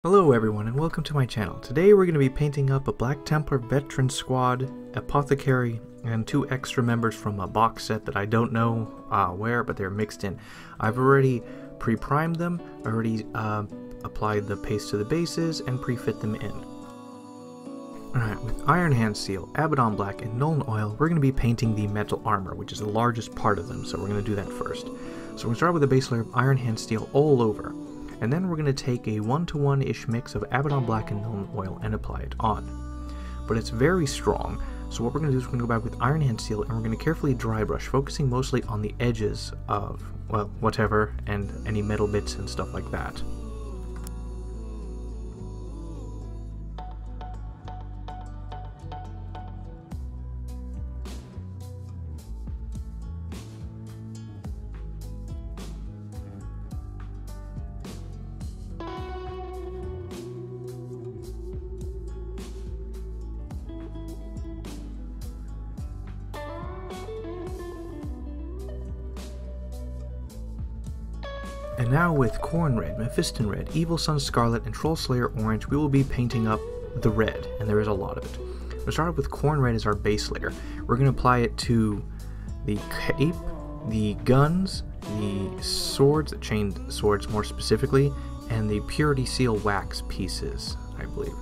Hello everyone and welcome to my channel. Today we're going to be painting up a Black Templar veteran squad, apothecary, and 2 extra members from a box set that I don't know where, but they're mixed in. I've already pre-primed them, already applied the paste to the bases, and pre-fit them in. Alright, with Iron Hand Steel, Abaddon Black, and Nuln Oil, we're going to be painting the metal armor, which is the largest part of them, so we're going to do that first. So we're going to start with a base layer of Iron Hand Steel all over. And then we're going to take a 1-to-1-ish mix of Abaddon Black and Nuln Oil and apply it on. But it's very strong, so what we're going to do is we're going to go back with Iron Hand Steel and we're going to carefully dry brush, focusing mostly on the edges of, well, whatever, and any metal bits and stuff like that. And now with Corn Red, Mephiston Red, Evil Sun Scarlet, and Troll Slayer Orange, we will be painting up the red, and there is a lot of it. We'll start off with Corn Red as our base layer. We're going to apply it to the cape, the guns, the swords, the chained swords more specifically, and the Purity Seal wax pieces, I believe.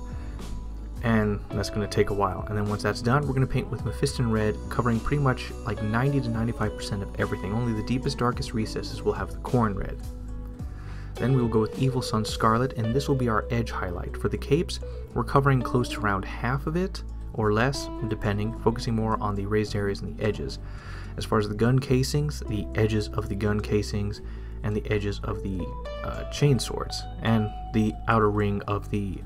And that's going to take a while. And then once that's done, we're going to paint with Mephiston Red, covering pretty much like 90 to 95% of everything. Only the deepest, darkest recesses will have the Corn Red. Then we will go with Evil Sun Scarlet, and this will be our edge highlight. For the capes, we're covering close to around half of it, or less, depending, focusing more on the raised areas and the edges. As far as the gun casings, the edges of the gun casings, and the edges of the chain swords, and the outer ring of the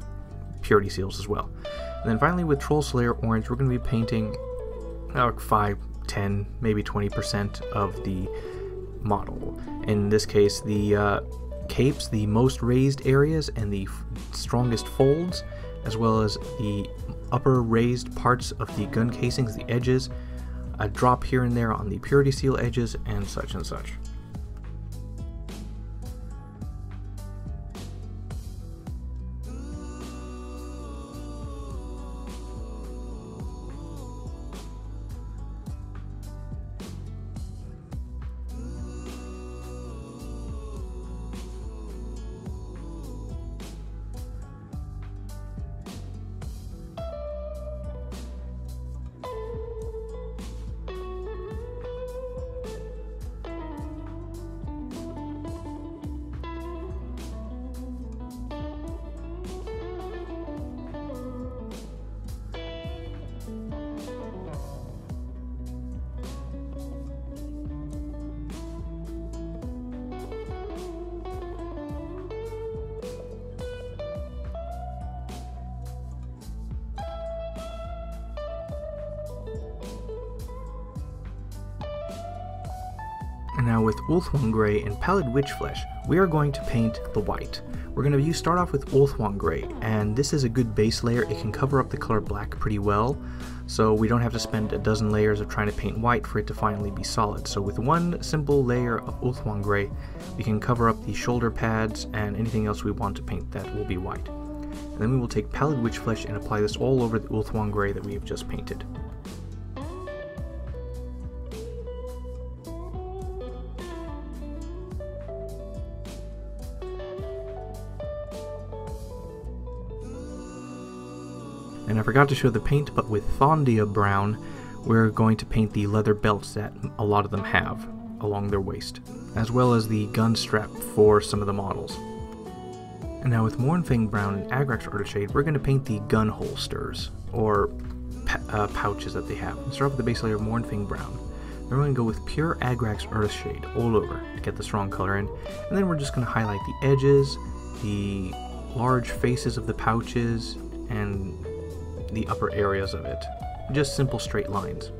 Purity Seals as well. And then finally with Troll Slayer Orange, we're going to be painting 5, 10, maybe 20% of the model. In this case, the capes, the most raised areas and the strongest folds, as well as the upper raised parts of the gun casings, the edges, a drop here and there on the Purity Seal edges, and such and such. And now with Ulthuan Grey and Pallid Witch Flesh, we are going to paint the white. We're going to start off with Ulthuan Grey, and this is a good base layer. It can cover up the color black pretty well, so we don't have to spend a dozen layers of trying to paint white for it to finally be solid. So with one simple layer of Ulthuan Grey, we can cover up the shoulder pads and anything else we want to paint that will be white. And then we will take Pallid Witch Flesh and apply this all over the Ulthuan Grey that we have just painted. And I forgot to show the paint, but with Thondia Brown, we're going to paint the leather belts that a lot of them have along their waist, as well as the gun strap for some of the models. And now with Mournfang Brown and Agrax Artichade, we're going to paint the gun holsters, or pouches that they have. We'll start with the base layer of Mournfang Brown. Then we're going to go with pure Agrax Earthshade all over to get the strong color in, and then we're just going to highlight the edges, the large faces of the pouches, and the upper areas of it. Just simple straight lines.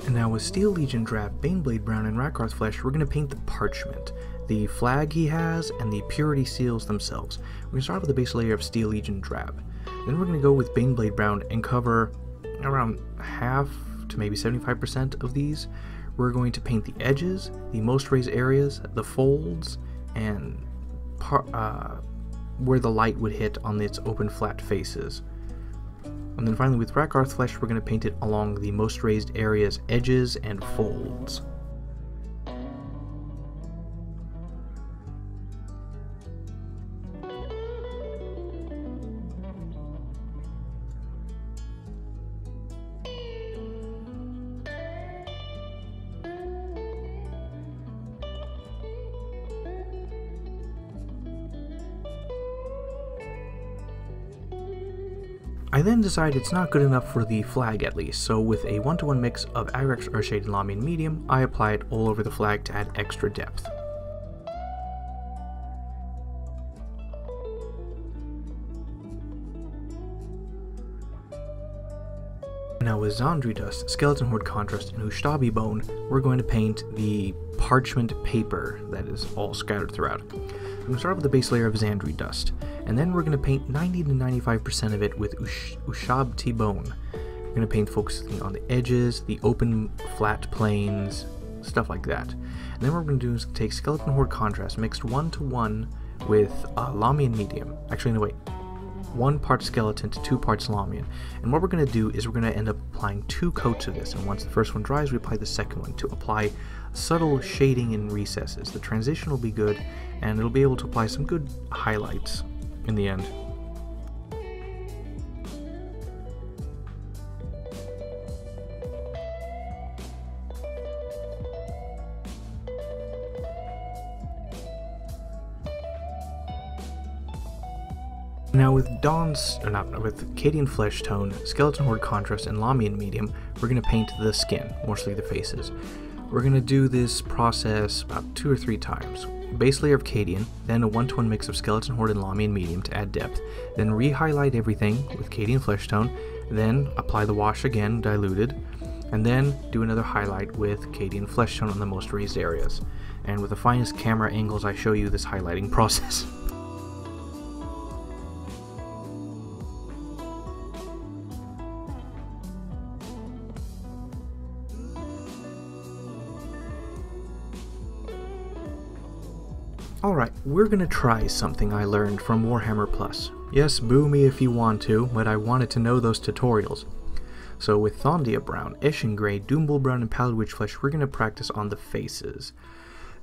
And now with Steel Legion Drab, Baneblade Brown, and Rakarth Flesh, we're going to paint the parchment, the flag he has, and the Purity Seals themselves. We're going to start with the base layer of Steel Legion Drab. Then we're going to go with Baneblade Brown and cover around half up to maybe 75% of these. We're going to paint the edges, the most raised areas, the folds, and where the light would hit on its open flat faces. And then finally with Rakarth Flesh, we're going to paint it along the most raised areas, edges, and folds. I then decided it's not good enough for the flag at least, so with a 1-to-1 mix of Agrax Earthshade and Lamian Medium, I apply it all over the flag to add extra depth. Now with Zandri Dust, Skeleton Horde Contrast, and Ustabi Bone, we're going to paint the parchment paper that is all scattered throughout. I'm going to start with the base layer of Zandri Dust, and then we're going to paint 90 to 95% of it with Ushabti Bone. We're going to paint focusing on the edges, the open flat planes, stuff like that. And then what we're going to do is take Skeleton Horde Contrast mixed 1-to-1 with Lamian Medium. Actually, no wait. 1 part skeleton to 2 parts Lamian. And what we're going to do is we're going to end up applying 2 coats of this, and once the first one dries, we apply the second one to apply subtle shading in recesses. The transition will be good, and it'll be able to apply some good highlights in the end. Now with Cadian Flesh Tone, Skeleton Horde Contrast, and Lamian Medium, we're going to paint the skin, mostly the faces. We're going to do this process about 2 or 3 times. Base layer of Cadian, then a 1-to-1 mix of Skeleton Horde and Lamian Medium to add depth, then re-highlight everything with Cadian Flesh Tone, then apply the wash again, diluted, and then do another highlight with Cadian Flesh Tone on the most raised areas. And with the finest camera angles, I show you this highlighting process. Alright, we're gonna try something I learned from Warhammer Plus. Yes, boo me if you want to, but I wanted to know those tutorials. So with Thondia Brown, Eshin Grey, Doombul Brown, and Pallid Witch Flesh, we're gonna practice on the faces.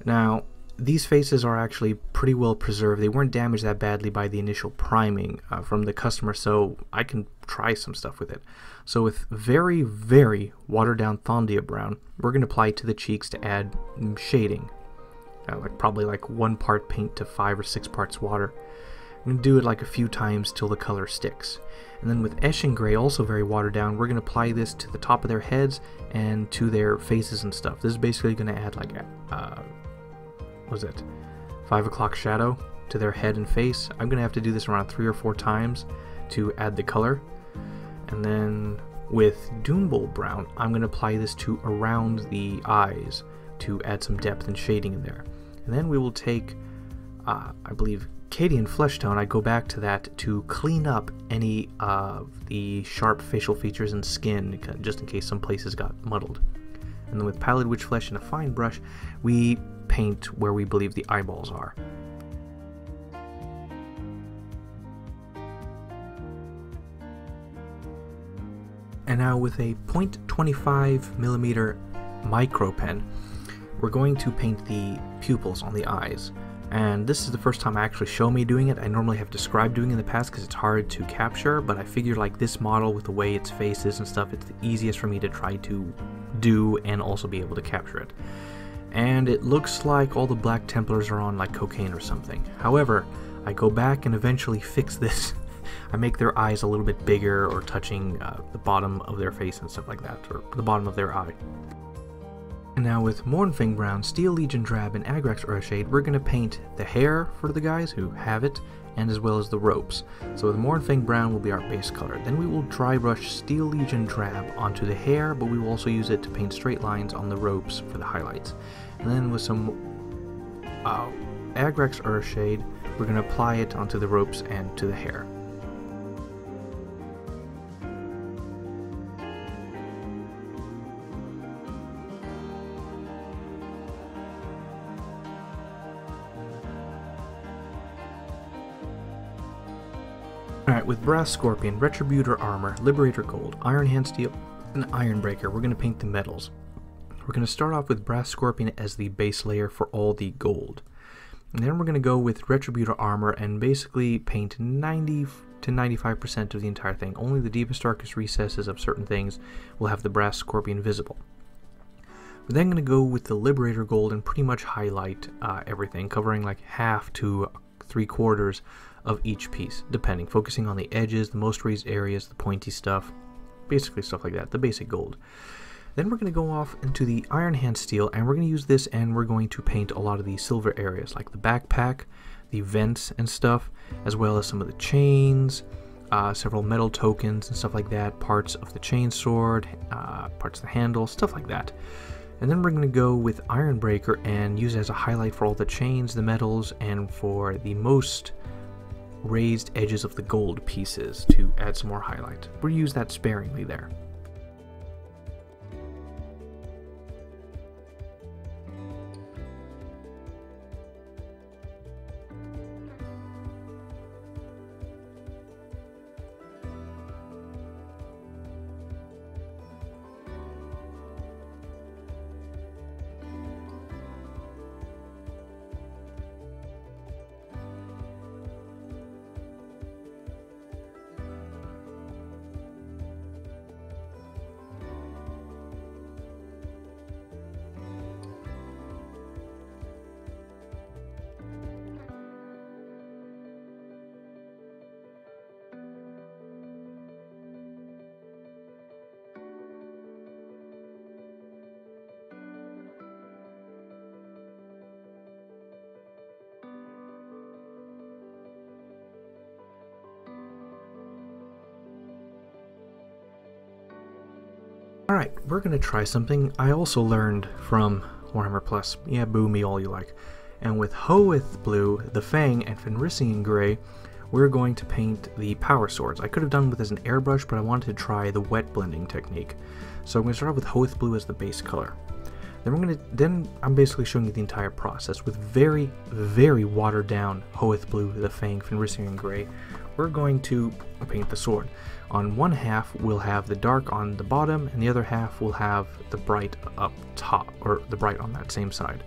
Now, these faces are actually pretty well preserved. They weren't damaged that badly by the initial priming from the customer, so I can try some stuff with it. So with very, very watered down Thondia Brown, we're gonna apply it to the cheeks to add shading. Probably 1 part paint to 5 or 6 parts water. I'm going to do it a few times till the color sticks. And then with Eshin Grey, also very watered down, we're going to apply this to the top of their heads and to their faces and stuff. This is basically going to add 5 o'clock shadow to their head and face. I'm going to have to do this around 3 or 4 times to add the color. And then with Doombul Brown, I'm going to apply this to around the eyes to add some depth and shading in there. And then we will take, I believe, Cadian Flesh Tone. I go back to that to clean up any of the sharp facial features and skin, just in case some places got muddled. And then with Pallid Witch Flesh and a fine brush, we paint where we believe the eyeballs are. And now with a 0.25mm micro pen, we're going to paint the pupils on the eyes. And this is the first time I actually show me doing it. I normally have described doing it in the past because it's hard to capture, but I figured this model with the way its face is and stuff, it's the easiest for me to try to do and also be able to capture it. And it looks like all the Black Templars are on cocaine or something. However, I go back and eventually fix this. I make their eyes a little bit bigger or touching the bottom of their face and stuff like that, or the bottom of their eye. And now with Mournfang Brown, Steel Legion Drab, and Agrax Earthshade, we're going to paint the hair for the guys who have it, and as well as the ropes. So the Mournfang Brown will be our base color. Then we will dry brush Steel Legion Drab onto the hair, but we will also use it to paint straight lines on the ropes for the highlights. And then with some Agrax Earthshade, we're going to apply it onto the ropes and to the hair. Alright, with Brass Scorpion, Retributor Armor, Liberator Gold, Iron Hand Steel, and Iron Breaker, we're going to paint the metals. We're going to start off with Brass Scorpion as the base layer for all the gold. And then we're going to go with Retributor Armor and basically paint 90 to 95% of the entire thing. Only the deepest, darkest recesses of certain things will have the Brass Scorpion visible. We're then going to go with the Liberator Gold and pretty much highlight everything, covering like half to 3/4 of each piece, depending, focusing on the edges, the most raised areas, the pointy stuff, basically stuff like that, the basic gold. Then we're going to go off into the Iron Hand Steel, and we're going to use this and we're going to paint a lot of the silver areas, like the backpack, the vents and stuff, as well as some of the chains, several metal tokens and stuff like that, parts of the chain sword, parts of the handle, stuff like that. And then we're going to go with Iron Breaker and use it as a highlight for all the chains, the metals, and for the most raised edges of the gold pieces to add some more highlight. We'll use that sparingly there. Alright, we're going to try something I also learned from Warhammer Plus. Yeah, boo me all you like. And with Hoeth Blue, the Fang, and Varnishing Gray, we're going to paint the power swords. I could have done with as an airbrush, but I wanted to try the wet blending technique. So I'm going to start off with Hoeth Blue as the base color. Then I'm basically showing you the entire process with very, very watered down Hoeth Blue, the Fang, Varnishing Gray. We're going to paint the sword. On one half we'll have the dark on the bottom, and the other half will have the bright up top, or the bright on that same side.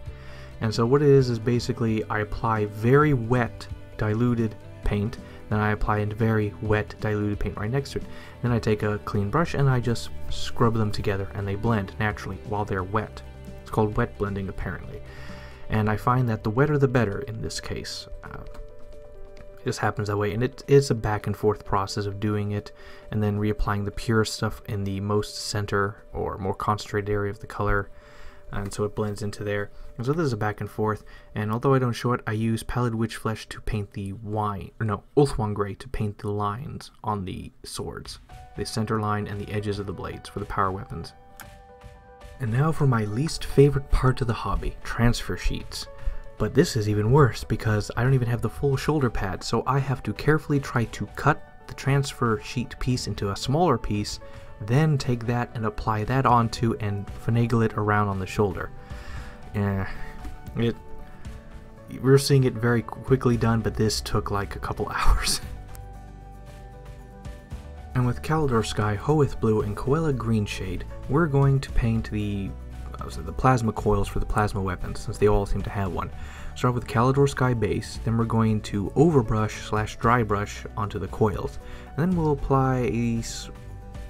And so what it is basically I apply very wet diluted paint, then I apply a very wet diluted paint right next to it. Then I take a clean brush and I just scrub them together and they blend naturally while they're wet. It's called wet blending apparently. And I find that the wetter the better in this case. It just happens that way, and it is a back and forth process of doing it and then reapplying the pure stuff in the most center or more concentrated area of the color, and so it blends into there. And so this is a back and forth, and although I don't show it, I use Pallid Witch Flesh to paint the Ulthuan Grey to paint the lines on the swords, the center line and the edges of the blades for the power weapons. And now for my least favorite part of the hobby, transfer sheets. But this is even worse because I don't even have the full shoulder pad, so I have to carefully try to cut the transfer sheet piece into a smaller piece, then take that and apply that onto and finagle it around on the shoulder. We're seeing it very quickly done, but this took like a couple hours. And with Calidor Sky, Hoeth Blue, and Coela Green Shade, we're going to paint the plasma coils for the plasma weapons, since they all seem to have one. Start with Calidor Sky base, then we're going to overbrush / dry brush onto the coils, and then we'll apply a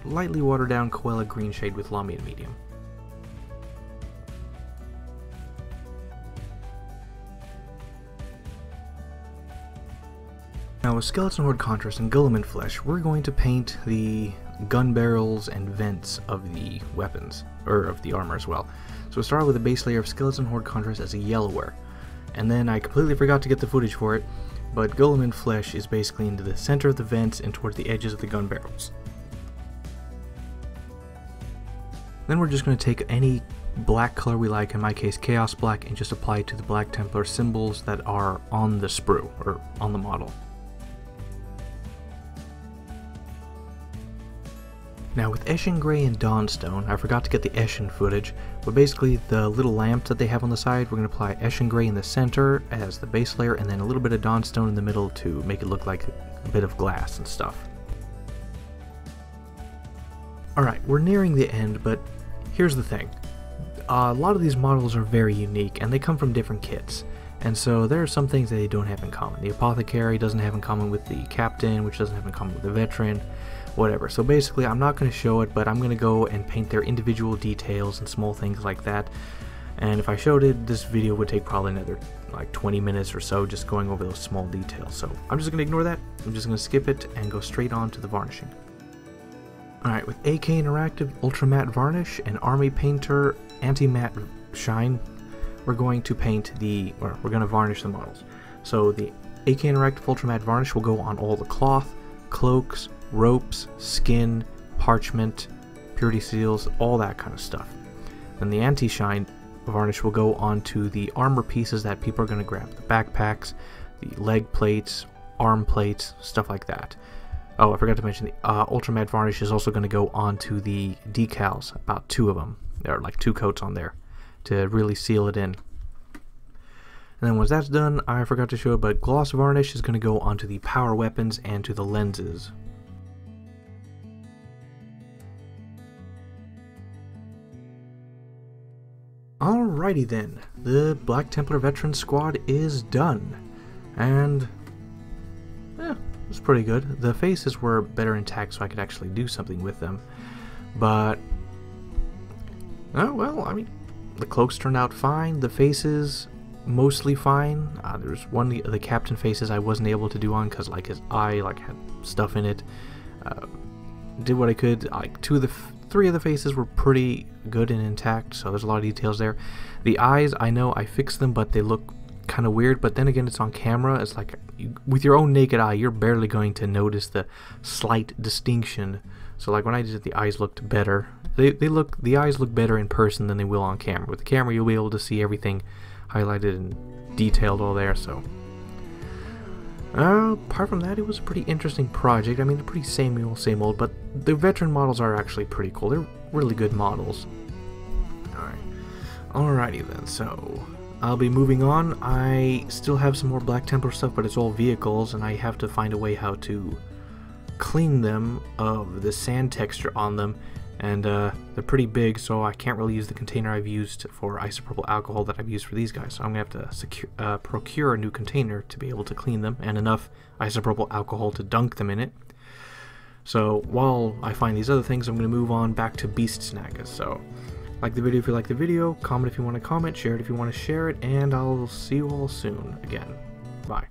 lightly watered down Coela Green Shade with Lamian Medium. Now with Skeleton Horde Contrast and Guilliman Flesh, we're going to paint the gun barrels and vents of the weapons, or of the armor as well. So we'll start with a base layer of Skeleton Horde Contrast as a yellower, and then I completely forgot to get the footage for it, but Guilliman Flesh is basically into the center of the vents and towards the edges of the gun barrels. Then we're just going to take any black color we like, in my case Chaos Black, and just apply it to the Black Templar symbols that are on the sprue, or on the model. Now with Eshin Grey and Dawnstone, I forgot to get the Eshin footage, but basically the little lamps that they have on the side, we're going to apply Eshin Grey in the center as the base layer, and then a little bit of Dawnstone in the middle to make it look like a bit of glass and stuff. Alright, we're nearing the end, but here's the thing. A lot of these models are very unique, and they come from different kits. And so there are some things that they don't have in common. The Apothecary doesn't have in common with the Captain, which doesn't have in common with the Veteran, whatever. So basically, I'm not going to show it, but I'm going to go and paint their individual details and small things like that. And if I showed it, this video would take probably another like 20 minutes or so just going over those small details. So I'm just going to ignore that. I'm just going to skip it and go straight on to the varnishing. Alright, with AK Interactive Ultra Matte Varnish and Army Painter Anti-Matte Shine, we're going to varnish the models. So the AK Interactive Ultra Matte Varnish will go on all the cloth, cloaks, ropes, skin, parchment, purity seals, all that kind of stuff. Then the Anti-Shine Varnish will go onto the armor pieces that people are going to grab. The backpacks, the leg plates, arm plates, stuff like that. Oh, I forgot to mention the Ultra Matte Varnish is also going to go onto the decals, about 2 of them. There are like 2 coats on there to really seal it in. And then once that's done, I forgot to show it, but Gloss Varnish is going to go onto the power weapons and to the lenses. Alrighty then, the Black Templar Veteran Squad is done. And it's pretty good. The faces were better intact so I could actually do something with them. But, oh well, I mean, the cloaks turned out fine. The faces, mostly fine. There's one of the captain faces I wasn't able to do on because like his eye had stuff in it. Did what I could. Like 3 of the faces were pretty good and intact, so there's a lot of details there. The eyes, I know I fixed them, but they look kind of weird. But then again, it's on camera. It's like with your own naked eye, you're barely going to notice the slight distinction. So like when I did it, the eyes looked better. The eyes look better in person than they will on camera. With the camera, you'll be able to see everything highlighted and detailed all there. So apart from that, it was a pretty interesting project. I mean, they're pretty same old, but the veteran models are actually pretty cool. They're really good models. Alrighty then, so I'll be moving on. I still have some more Black Templar stuff, but it's all vehicles, and I have to find a way how to clean them of the sand texture on them. And they're pretty big, so I can't really use the container I've used for isopropyl alcohol that I've used for these guys. So I'm going to have to procure a new container to be able to clean them, and enough isopropyl alcohol to dunk them in it. So while I find these other things, I'm going to move on back to Beast Snaggers. So like the video if you like the video, comment if you want to comment, share it if you want to share it, and I'll see you all soon again. Bye.